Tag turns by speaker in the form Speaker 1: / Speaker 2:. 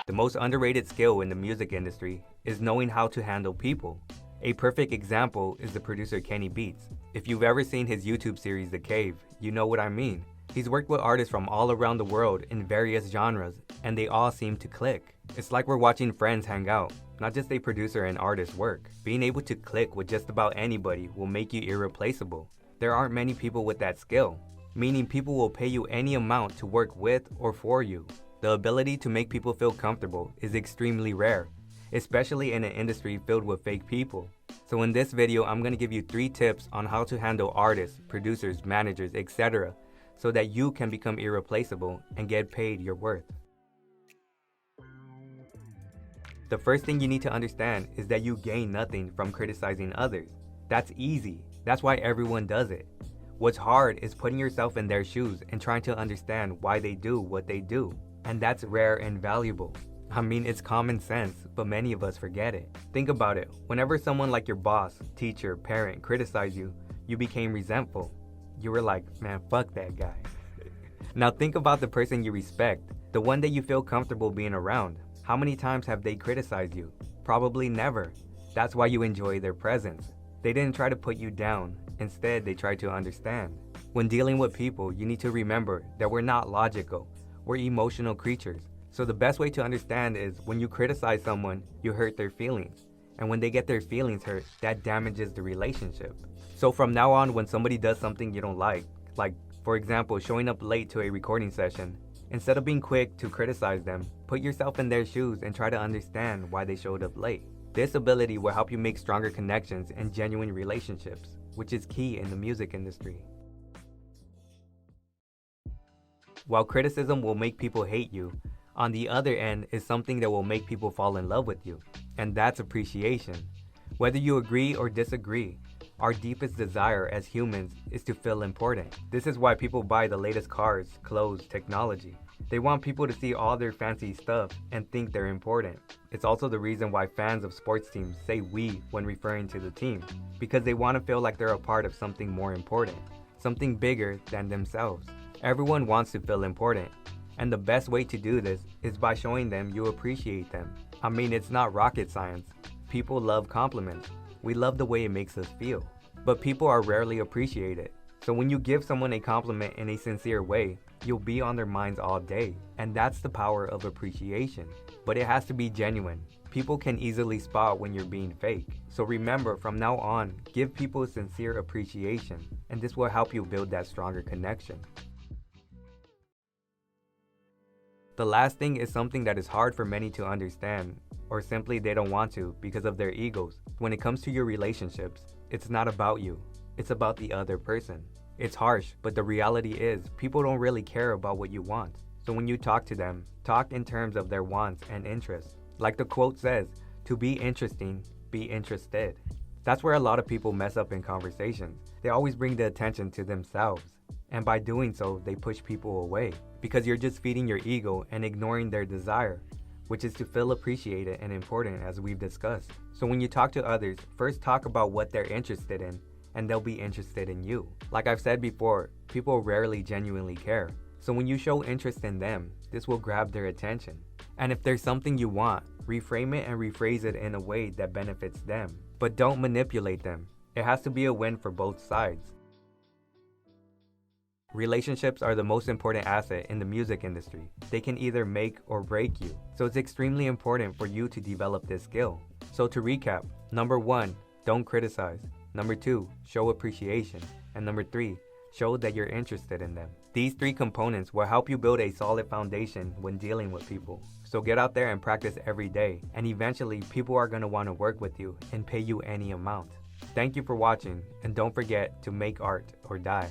Speaker 1: The most underrated skill in the music industry is knowing how to handle people. A perfect example is the producer Kenny Beats. If you've ever seen his YouTube series The Cave, you know what I mean. He's worked with artists from all around the world in various genres, and they all seem to click. It's like we're watching friends hang out, not just a producer and artist work. Being able to click with just about anybody will make you irreplaceable. There aren't many people with that skill, meaning people will pay you any amount to work with or for you. The ability to make people feel comfortable is extremely rare, especially in an industry filled with fake people. So in this video, I'm going to give you 3 tips on how to handle artists, producers, managers, etc. so that you can become irreplaceable and get paid your worth. The first thing you need to understand is that you gain nothing from criticizing others. That's easy. That's why everyone does it. What's hard is putting yourself in their shoes and trying to understand why they do what they do. And that's rare and valuable. I mean, it's common sense, but many of us forget it. Think about it. Whenever someone like your boss, teacher, parent criticize you, you became resentful. You were like, man, fuck that guy. Now think about the person you respect, the one that you feel comfortable being around. How many times have they criticized you? Probably never. That's why you enjoy their presence. They didn't try to put you down. Instead, they tried to understand. When dealing with people, you need to remember that we're not logical. We're emotional creatures. So the best way to understand is when you criticize someone, you hurt their feelings. And when they get their feelings hurt, that damages the relationship. So from now on, when somebody does something you don't like for example, showing up late to a recording session, instead of being quick to criticize them, put yourself in their shoes and try to understand why they showed up late. This ability will help you make stronger connections and genuine relationships, which is key in the music industry. While criticism will make people hate you, on the other end is something that will make people fall in love with you, and that's appreciation. Whether you agree or disagree, our deepest desire as humans is to feel important. This is why people buy the latest cars, clothes, technology. They want people to see all their fancy stuff and think they're important. It's also the reason why fans of sports teams say "we" when referring to the team, because they want to feel like they're a part of something more important, something bigger than themselves. Everyone wants to feel important, and the best way to do this is by showing them you appreciate them. I mean, it's not rocket science. People love compliments. We love the way it makes us feel, but people are rarely appreciated. So when you give someone a compliment in a sincere way, you'll be on their minds all day, and that's the power of appreciation. But it has to be genuine. People can easily spot when you're being fake. So remember, from now on, give people sincere appreciation, and this will help you build that stronger connection. The last thing is something that is hard for many to understand, or simply they don't want to because of their egos. When it comes to your relationships, it's not about you. It's about the other person. It's harsh, but the reality is people don't really care about what you want. So when you talk to them, talk in terms of their wants and interests. Like the quote says, to be interesting, be interested. That's where a lot of people mess up in conversations. They always bring the attention to themselves. And by doing so, they push people away because you're just feeding your ego and ignoring their desire, which is to feel appreciated and important, as we've discussed. So when you talk to others, first talk about what they're interested in, and they'll be interested in you. Like I've said before, people rarely genuinely care. So when you show interest in them, this will grab their attention. And if there's something you want, reframe it and rephrase it in a way that benefits them. But don't manipulate them. It has to be a win for both sides. Relationships are the most important asset in the music industry. They can either make or break you. So it's extremely important for you to develop this skill. So to recap, number 1, don't criticize. Number 2, show appreciation. And number 3, show that you're interested in them. These 3 components will help you build a solid foundation when dealing with people. So get out there and practice every day, and eventually people are going to want to work with you and pay you any amount. Thank you for watching, and don't forget to make art or die.